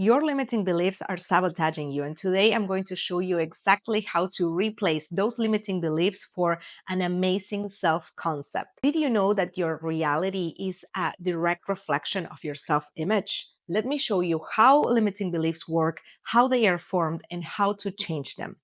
Your limiting beliefs are sabotaging you, and today I'm going to show you exactly how to replace those limiting beliefs for an amazing self-concept. Did you know that your reality is a direct reflection of your self-image? Let me show you how limiting beliefs work, how they are formed, and how to change them.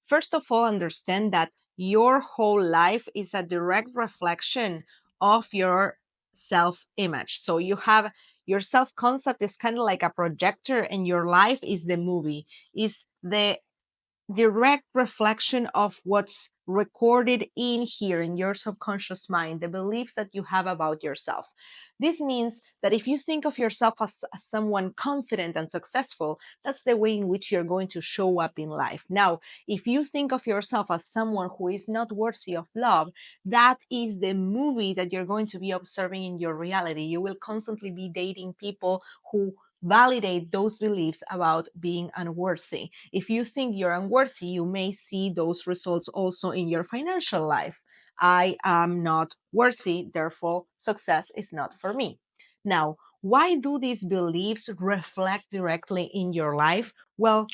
First of all, understand that your whole life is a direct reflection of your self-image. So you have your self-concept is kind of like a projector, and your life is the movie, is the direct reflection of what's recorded in here in your subconscious mind, the beliefs that you have about yourself. This means that if you think of yourself as someone confident and successful, that's the way in which you're going to show up in life. Now, if you think of yourself as someone who is not worthy of love, that is the movie that you're going to be observing in your reality. You will constantly be dating people who validate those beliefs about being unworthy. If you think you're unworthy, you may see those results also in your financial life. I am not worthy, therefore success is not for me. Now, why do these beliefs reflect directly in your life? Well,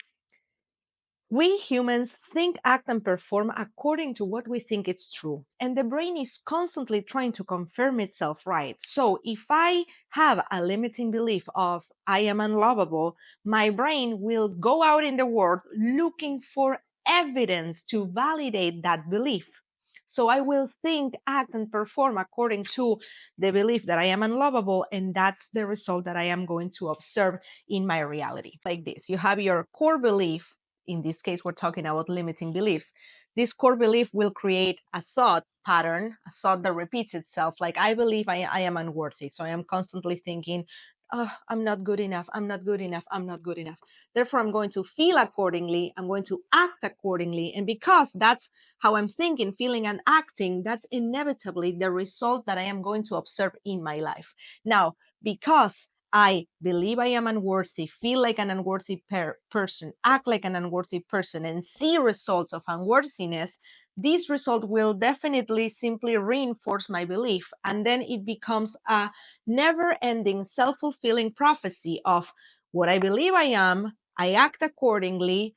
we humans think, act, and perform according to what we think is true, and the brain is constantly trying to confirm itself right. So, if I have a limiting belief of I am unlovable, my brain will go out in the world looking for evidence to validate that belief. So, I will think, act, and perform according to the belief that I am unlovable, and that's the result that I am going to observe in my reality. Like this, you have your core belief. In this case, we're talking about limiting beliefs. This core belief will create a thought pattern, a thought that repeats itself. Like, I believe I am unworthy. So I am constantly thinking, oh, I'm not good enough. I'm not good enough. I'm not good enough. Therefore, I'm going to feel accordingly. I'm going to act accordingly. And because that's how I'm thinking, feeling, and acting, that's inevitably the result that I am going to observe in my life. Now, because I believe I am unworthy, feel like an unworthy person, act like an unworthy person, and see results of unworthiness, this result will definitely simply reinforce my belief. And then it becomes a never ending self fulfilling prophecy of what I believe I am, I act accordingly,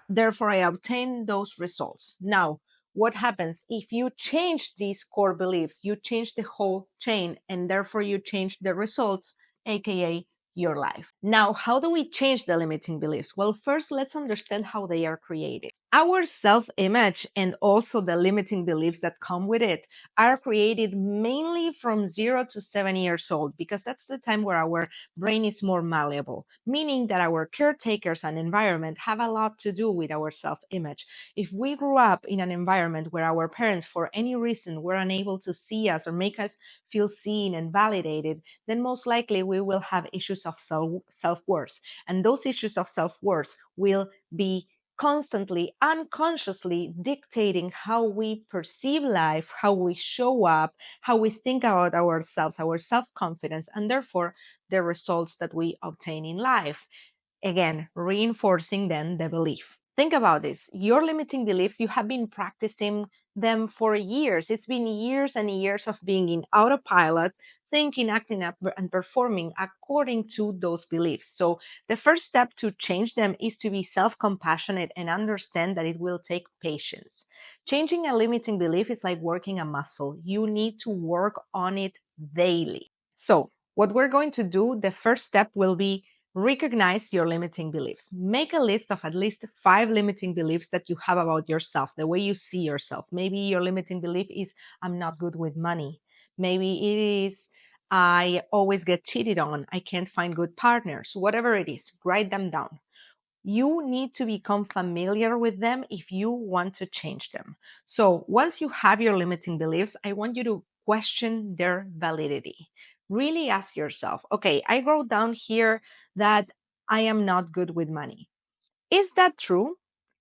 therefore I obtain those results. Now, what happens if you change these core beliefs? You change the whole chain, and therefore you change the results, aka your life. Now, how do we change the limiting beliefs? Well, first, let's understand how they are created. Our self-image and also the limiting beliefs that come with it are created mainly from 0 to 7 years old, because that's the time where our brain is more malleable, meaning that our caretakers and environment have a lot to do with our self-image. If we grew up in an environment where our parents, for any reason, were unable to see us or make us feel seen and validated, then most likely we will have issues of self-worth. And those issues of self-worth will be constantly, unconsciously dictating how we perceive life, how we show up, how we think about ourselves, our self-confidence, and therefore the results that we obtain in life. Again, reinforcing then the belief. Think about this. Your limiting beliefs, you have been practicing them for years. It's been years and years of being in autopilot, thinking, acting, and performing according to those beliefs. So the first step to change them is to be self-compassionate and understand that it will take patience. Changing a limiting belief is like working a muscle. You need to work on it daily. So what we're going to do, the first step will be recognize your limiting beliefs. Make a list of at least 5 limiting beliefs that you have about yourself, the way you see yourself. Maybe your limiting belief is, I'm not good with money. Maybe it is, I always get cheated on. I can't find good partners. Whatever it is, write them down. You need to become familiar with them if you want to change them. So once you have your limiting beliefs, I want you to question their validity. Really ask yourself, okay, I wrote down here that I am not good with money. Is that true?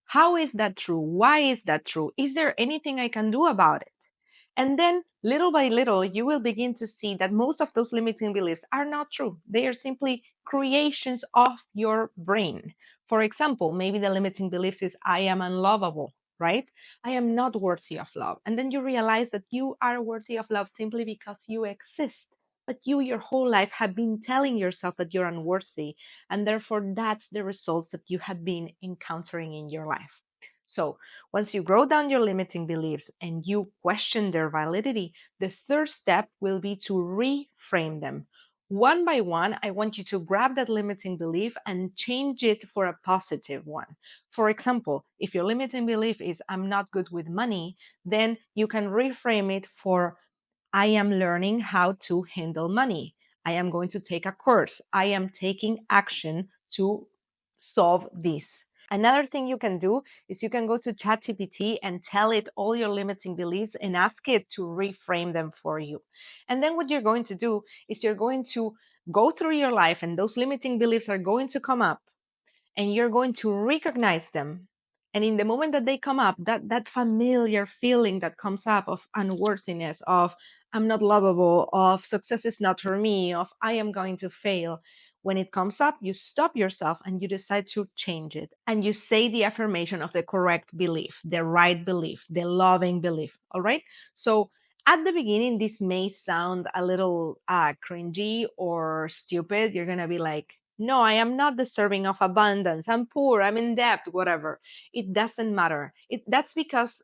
How is that true? Why is that true? Is there anything I can do about it? And then little by little, you will begin to see that most of those limiting beliefs are not true. They are simply creations of your brain. For example, maybe the limiting beliefs is I am unlovable, right? I am not worthy of love. And then you realize that you are worthy of love simply because you exist. but you your whole life have been telling yourself that you're unworthy, and therefore that's the results that you have been encountering in your life. So once you wrote down your limiting beliefs and you question their validity, the third step will be to reframe them. One by one, I want you to grab that limiting belief and change it for a positive one. For example, if your limiting belief is I'm not good with money, then you can reframe it for I am learning how to handle money. I am going to take a course. I am taking action to solve this. Another thing you can do is you can go to ChatGPT and tell it all your limiting beliefs and ask it to reframe them for you. And then what you're going to do is you're going to go through your life and those limiting beliefs are going to come up and you're going to recognize them. And in the moment that they come up, that familiar feeling that comes up of unworthiness, of I'm not lovable, of success is not for me, of I am going to fail. When it comes up, you stop yourself and you decide to change it. And you say the affirmation of the correct belief, the right belief, the loving belief. All right. So at the beginning, this may sound a little cringy or stupid. You're going to be like, no, I am not deserving of abundance. I'm poor. I'm in debt, whatever. It doesn't matter. That's because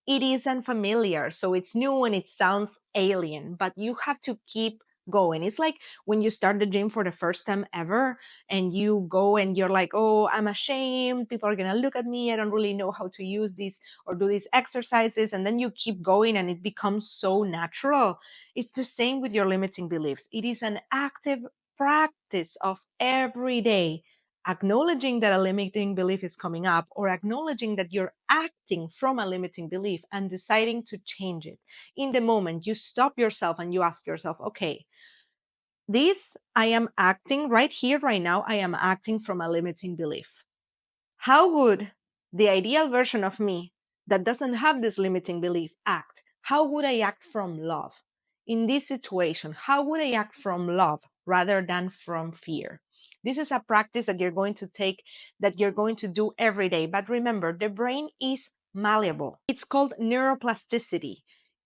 it is unfamiliar. So it's new and it sounds alien, but you have to keep going. It's like when you start the gym for the first time ever and you go and you're like, oh, I'm ashamed. People are going to look at me. I don't really know how to use these or do these exercises. And then you keep going and it becomes so natural. It's the same with your limiting beliefs. It is an active practice of every day acknowledging that a limiting belief is coming up or acknowledging that you're acting from a limiting belief and deciding to change it. In the moment, you stop yourself and you ask yourself, okay, this I am acting right here, right now, I am acting from a limiting belief. How would the ideal version of me that doesn't have this limiting belief act? How would I act from love? In this situation, how would I act from love rather than from fear? This is a practice that you're going to take, that you're going to do every day. But remember, the brain is malleable. It's called neuroplasticity.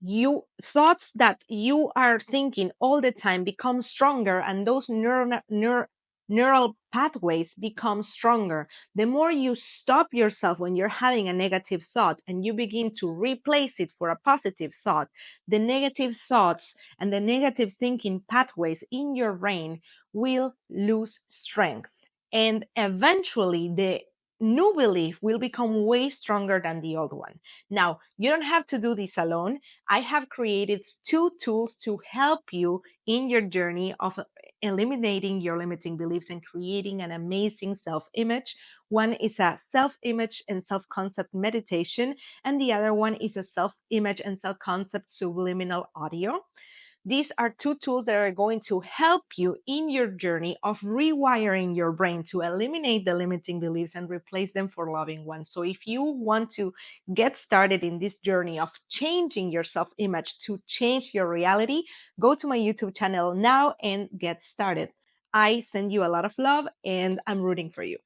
You thoughts that you are thinking all the time become stronger, and those neural pathways become stronger. The more you stop yourself when you're having a negative thought and you begin to replace it for a positive thought, the negative thoughts and the negative thinking pathways in your brain will lose strength. And eventually, the new belief will become way stronger than the old one. Now, you don't have to do this alone. I have created 2 tools to help you in your journey of eliminating your limiting beliefs and creating an amazing self-image. One is a self-image and self-concept meditation, and the other one is a self-image and self-concept subliminal audio. These are 2 tools that are going to help you in your journey of rewiring your brain to eliminate the limiting beliefs and replace them for loving ones. So if you want to get started in this journey of changing your self-image to change your reality, go to my YouTube channel now and get started. I send you a lot of love and I'm rooting for you.